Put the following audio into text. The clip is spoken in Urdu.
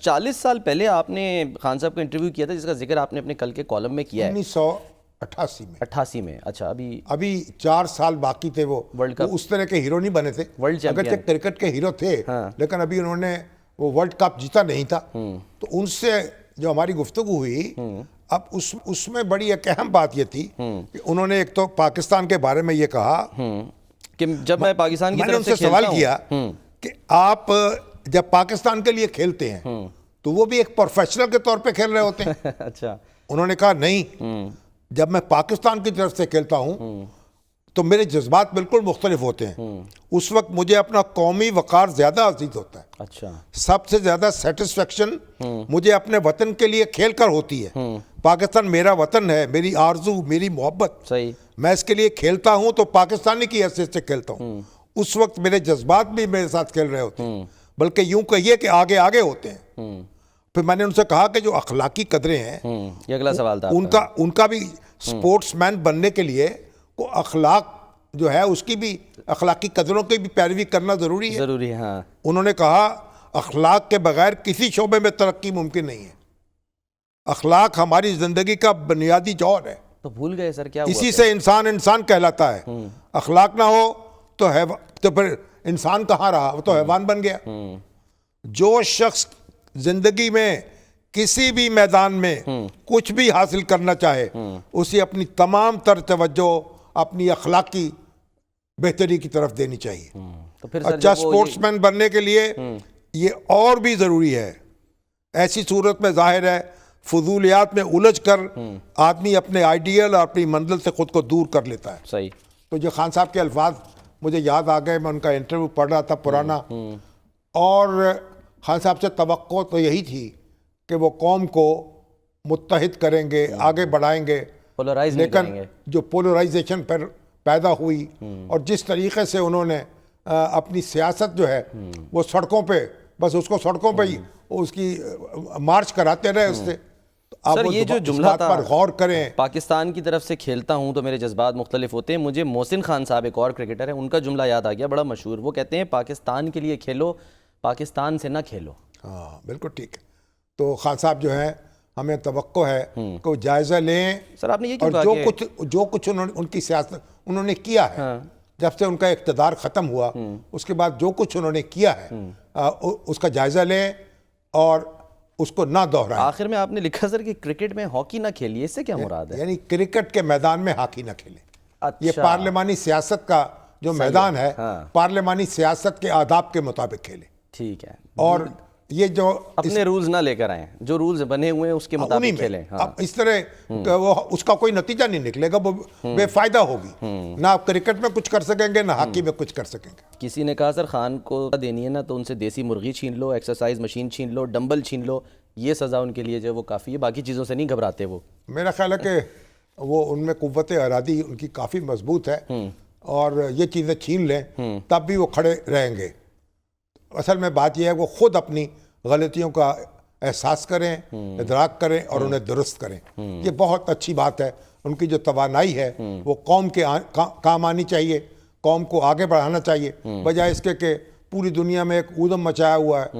40 سال پہلے آپ نے خان صاحب کا انٹرویو کیا تھا جس کا ذکر آپ نے اپنے کل کے کالم میں کیا ہے 1988 میں. اچھا ابھی 4 سال باقی تھے. وہ اس طرح کے ہیرو نہیں بنے تھے, اگرچہ کرکٹ کے ہیرو تھے لیکن ابھی انہوں نے وہ ورلڈ کپ جیتا نہیں تھا. تو ان سے جو ہماری گفتگو ہوئی, اب اس میں بڑی ایک اہم بات یہ تھی کہ انہوں نے ایک تو پاکستان کے بارے میں یہ کہا کہ جب میں پاکستان کی طرف سے سوال کیا کہ آپ جب پاکستان کے لیے کھیلتے ہیں تو وہ بھی ایک پروفیشنل کے طور پہ کھیل رہے ہوتے ہیں. اچھا. انہوں نے کہا نہیں, جب میں پاکستان کی طرف سے کھیلتا ہوں تو میرے جذبات بالکل مختلف ہوتے ہیں. اس وقت مجھے اپنا قومی وقار زیادہ عزیز ہوتا ہے. اچھا. سب سے زیادہ سیٹسفیکشن مجھے اپنے وطن کے لیے کھیل کر ہوتی ہے. پاکستان میرا وطن ہے, میری آرزو, میری محبت. صحیح. میں اس کے لیے کھیلتا ہوں تو پاکستانی کی حیثیت سے کھیلتا ہوں. اس وقت میرے جذبات بھی میرے ساتھ کھیل رہے ہوتے ہیں, بلکہ یوں کہیے کہ آگے آگے ہوتے ہیں. پھر میں نے ان سے کہا کہ جو اخلاقی قدریں ہیں, یہ اگلا سوال تھا, ان کا بھی سپورٹس مین بننے کے لیے کو اخلاق جو ہے اس کی بھی اخلاقی قدروں کی بھی پیروی کرنا ضروری ہے. ہاں. انہوں نے کہا اخلاق کے بغیر کسی شعبے میں ترقی ممکن نہیں ہے. اخلاق ہماری زندگی کا بنیادی جوہر ہے. تو بھول گئے سر کیا ہوا؟ اسی سے انسان کہلاتا ہے. اخلاق نہ ہو تو پھر انسان کہاں رہا, وہ تو حیوان بن گیا. جو شخص زندگی میں کسی بھی میدان میں کچھ بھی حاصل کرنا چاہے اسے اپنی تمام تر توجہ اپنی اخلاقی بہتری کی طرف دینی چاہیے. اچھا سپورٹس مین بننے کے لیے یہ اور بھی ضروری ہے. ایسی صورت میں ظاہر ہے فضولیات میں الجھ کر آدمی اپنے آئیڈیل اور اپنی منزل سے خود کو دور کر لیتا ہے. صحیح. تو جو خان صاحب کے الفاظ مجھے یاد آ گئے, میں ان کا انٹرویو پڑھ رہا تھا پرانا, اور خان صاحب سے توقع تو یہی تھی کہ وہ قوم کو متحد کریں گے, آگے بڑھائیں گے. لیکن جو پولرائزیشن پر پیدا ہوئی اور جس طریقے سے انہوں نے اپنی سیاست جو ہے وہ سڑکوں پہ, بس اس کو سڑکوں پہ ہی اس کی مارچ کراتے رہے اس سے. سر یہ جو جملہ تھا پر غور کریں, پاکستان کی طرف سے کھیلتا ہوں تو میرے جذبات مختلف ہوتے ہیں. مجھے محسن خان صاحب ایک اور کرکٹر ہیں, ان کا جملہ یاد آ گیا, بڑا مشہور. وہ کہتے ہیں پاکستان کے لیے کھیلو, پاکستان سے نہ کھیلو. ہاں بالکل ٹھیک ہے. تو خان صاحب جو ہیں ہمیں توقع ہے کہ وہ جائزہ لیں. سر آپ نے یہ کیوں کہا کہ جو کچھ ان کی سیاست انہوں نے کیا ہے, جب سے ان کا اقتدار ختم ہوا اس کے بعد جو کچھ انہوں نے کیا ہے اس کا جائزہ لیں اور اس کو نہ دہرائیں. آخر میں آپ نے لکھا سر کہ کرکٹ میں ہاکی نہ کھیلیے, اس سے کیا مراد ہے؟ یعنی کرکٹ کے میدان میں ہاکی نہ کھیلیں. یہ پارلیمانی سیاست کا جو میدان ہے, پارلیمانی سیاست کے آداب کے مطابق کھیلیں. ٹھیک ہے. اور یہ جو اپنے رولز نہ لے کر آئیں, جو رولز بنے ہوئے ہیں اس کے مطابق کھیلیں. اب اس طرح اس کا کوئی نتیجہ نہیں نکلے گا, وہ بے فائدہ ہوگی. نہ آپ کرکٹ میں کچھ کر سکیں گے, نہ ہاکی میں کچھ کر سکیں گے. کسی نے کہا سر خان کو دینی ہے نا تو ان سے دیسی مرغی چھین لو, ایکسرسائز مشین چھین لو, ڈمبل چھین لو, یہ سزا ان کے لیے جو وہ کافی ہے, باقی چیزوں سے نہیں گھبراتے وہ. میرا خیال ہے کہ وہ ان میں قوت ارادی ان کی کافی مضبوط ہے, اور یہ چیزیں چھین لیں تب بھی وہ کھڑے رہیں گے. اصل میں بات یہ ہے وہ خود اپنی غلطیوں کا احساس کریں, ادراک کریں اور انہیں درست کریں. یہ بہت اچھی بات ہے. ان کی جو توانائی ہے وہ قوم کے کام آنی چاہیے, قوم کو آگے بڑھانا چاہیے, بجائے اس کے کہ پوری دنیا میں ایک اودم مچایا ہوا ہے